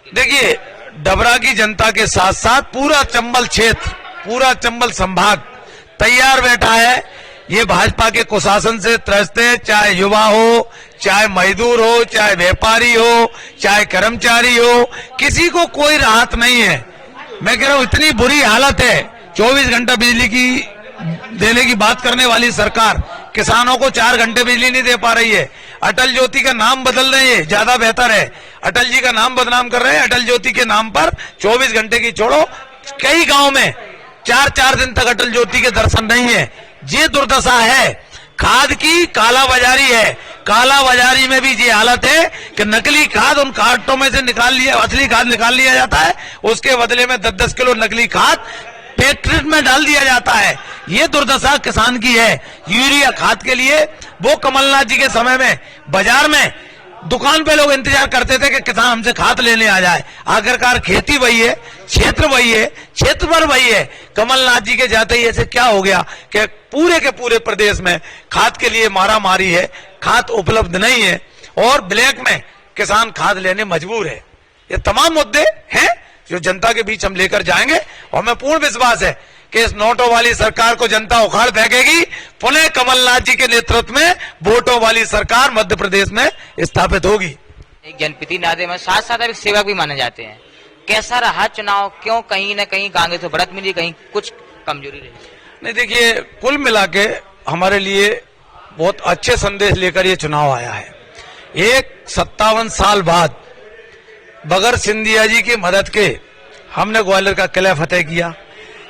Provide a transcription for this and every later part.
देखिए, डबरा की जनता के साथ साथ पूरा चंबल क्षेत्र, पूरा चंबल संभाग तैयार बैठा है। ये भाजपा के कुशासन से त्रस्त है, चाहे युवा हो, चाहे मजदूर हो, चाहे व्यापारी हो, चाहे कर्मचारी हो, किसी को कोई राहत नहीं है। मैं कह रहा हूं इतनी बुरी हालत है, 24 घंटा बिजली की देने की बात करने वाली सरकार किसानों को 4 घंटे बिजली नहीं दे पा रही है। अटल ज्योति का नाम बदल रहे हैं, ज्यादा बेहतर है। अटल जी का नाम बदनाम कर रहे हैं। अटल ज्योति के नाम पर 24 घंटे की छोड़ो, कई गांव में 4-4 दिन तक अटल ज्योति के दर्शन नहीं है। ये दुर्दशा है। खाद की कालाबाजारी है। कालाबाजारी में भी ये हालत है कि नकली खाद उन कार्टों में से निकाल लिया, असली खाद निकाल लिया जाता है, उसके बदले में 10-10 किलो नकली खाद फैक्ट्री में डाल दिया जाता है। ये दुर्दशा किसान की है। यूरिया खाद के लिए वो कमलनाथ जी के समय में बाजार में दुकान पे लोग इंतजार करते थे कि किसान हमसे खाद लेने आ जाए। आखिरकार खेती वही है, क्षेत्र वही है, क्षेत्र पर वही है। कमलनाथ जी के जाते ही ऐसे क्या हो गया कि पूरे के पूरे प्रदेश में खाद के लिए मारा मारी है, खाद उपलब्ध नहीं है और ब्लैक में किसान खाद लेने मजबूर है। ये तमाम मुद्दे हैं जो जनता के बीच हम लेकर जाएंगे और हमें पूर्ण विश्वास है कि इस नोटों वाली सरकार को जनता उखाड़ फेंकेगी। पुनः कमलनाथ जी के नेतृत्व में वोटों वाली सरकार मध्य प्रदेश में स्थापित होगी। एक जनप्रतिनिधि नाते में साथ साथ एक सेवक भी माने जाते हैं। कैसा रहा चुनाव? क्यों कहीं न कहीं कांग्रेस को बढ़त मिली, कहीं कुछ कमजोरी रही? नहीं, देखिए, कुल मिला के हमारे लिए बहुत अच्छे संदेश लेकर ये चुनाव आया है। एक 57 साल बाद बगैर सिंधिया जी की मदद के हमने ग्वालियर का किला फतेह किया।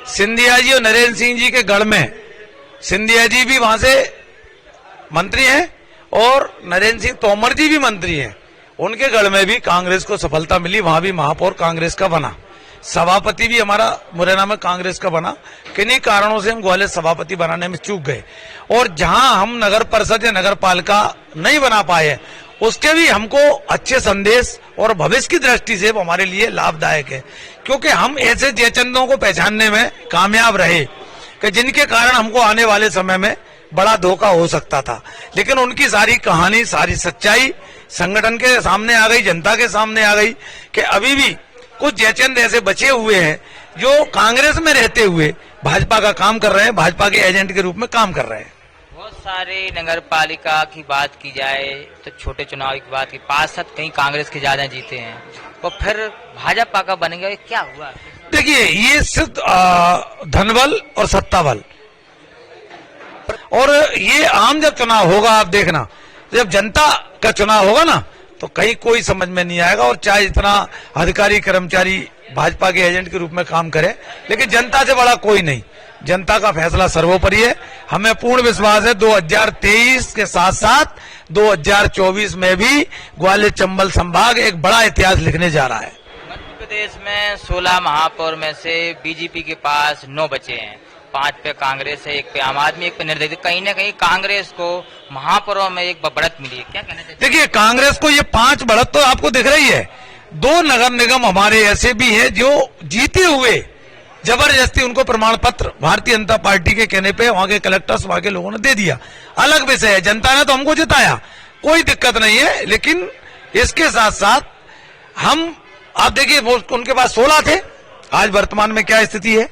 सिंधिया जी और नरेंद्र सिंह जी के गढ़ में, सिंधिया जी भी वहां से मंत्री हैं और नरेंद्र सिंह तोमर जी भी मंत्री हैं। उनके गढ़ में भी कांग्रेस को सफलता मिली, वहां भी महापौर कांग्रेस का बना, सभापति भी हमारा मुरैना में कांग्रेस का बना। किन्हीं कारणों से हम ग्वालियर सभापति बनाने में चूक गए और जहां हम नगर परिषद या नगर पालिका नहीं बना पाए, उसके भी हमको अच्छे संदेश और भविष्य की दृष्टि से वो हमारे लिए लाभदायक है, क्योंकि हम ऐसे जयचंदों को पहचानने में कामयाब रहे कि जिनके कारण हमको आने वाले समय में बड़ा धोखा हो सकता था। लेकिन उनकी सारी कहानी, सारी सच्चाई संगठन के सामने आ गई, जनता के सामने आ गई कि अभी भी कुछ जयचंद ऐसे बचे हुए हैं जो कांग्रेस में रहते हुए भाजपा का काम कर रहे हैं, भाजपा के एजेंट के रूप में काम कर रहे हैं। बहुत सारे नगर पालिका की बात की जाए तो छोटे चुनाव की बात की, पार्षद कहीं कांग्रेस के ज्यादा जीते हैं, तो फिर भाजपा का बनेगा, क्या हुआ? देखिए, ये सिर्फ धनबल और सत्ता बल, और ये आम जब चुनाव होगा, आप देखना, जब जनता का चुनाव होगा ना, तो कहीं कोई समझ में नहीं आएगा। और चाहे इतना अधिकारी कर्मचारी भाजपा के एजेंट के रूप में काम करे, लेकिन जनता से बड़ा कोई नहीं। जनता का फैसला सर्वोपरि है। हमें पूर्ण विश्वास है 2023 के साथ साथ 2024 में भी ग्वालियर चंबल संभाग एक बड़ा इतिहास लिखने जा रहा है। मध्य प्रदेश में 16 महापौर में से बीजेपी के पास 9 बचे हैं, 5 पे कांग्रेस है, 1 पे आम आदमी, 1 पे निर्दलीय। कहीं न कहीं कांग्रेस को महापौरों में एक बढ़त मिली है, क्या कहना चाहिए? देखिए, कांग्रेस को ये 5 बढ़त तो आपको दिख रही है। 2 नगर निगम हमारे ऐसे भी हैं जो जीते हुए जबरदस्ती उनको प्रमाण पत्र भारतीय जनता पार्टी के कहने पे वहां के कलेक्टर्स, वहां के लोगों ने दे दिया। अलग विषय है, जनता ने तो हमको जिताया, कोई दिक्कत नहीं है। लेकिन इसके साथ साथ आप देखिए, उनके पास 16 थे, आज वर्तमान में क्या स्थिति है।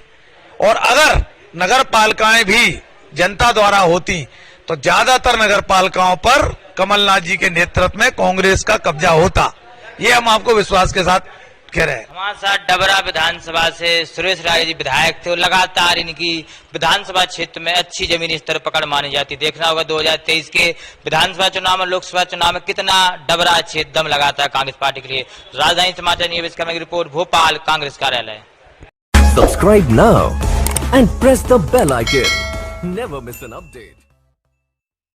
और अगर नगर पालिकाएं भी जनता द्वारा होती तो ज्यादातर नगर पालिकाओं पर कमलनाथ जी के नेतृत्व में कांग्रेस का कब्जा होता। ये हम आपको विश्वास के साथ कह रहे हैं। हमारे साथ डबरा विधानसभा से सुरेश राय जी विधायक थे और लगातार इनकी विधानसभा क्षेत्र में अच्छी जमीनी स्तर पकड़ मानी जाती। देखना होगा 2023 के विधानसभा चुनाव में, लोकसभा चुनाव में कितना डबरा क्षेत्र दम लगाता है कांग्रेस पार्टी के लिए। राजधानी समाचार न्यूज की रिपोर्ट, भोपाल कांग्रेस कार्यालय। Subscribe now and press the bell icon. Never miss an update.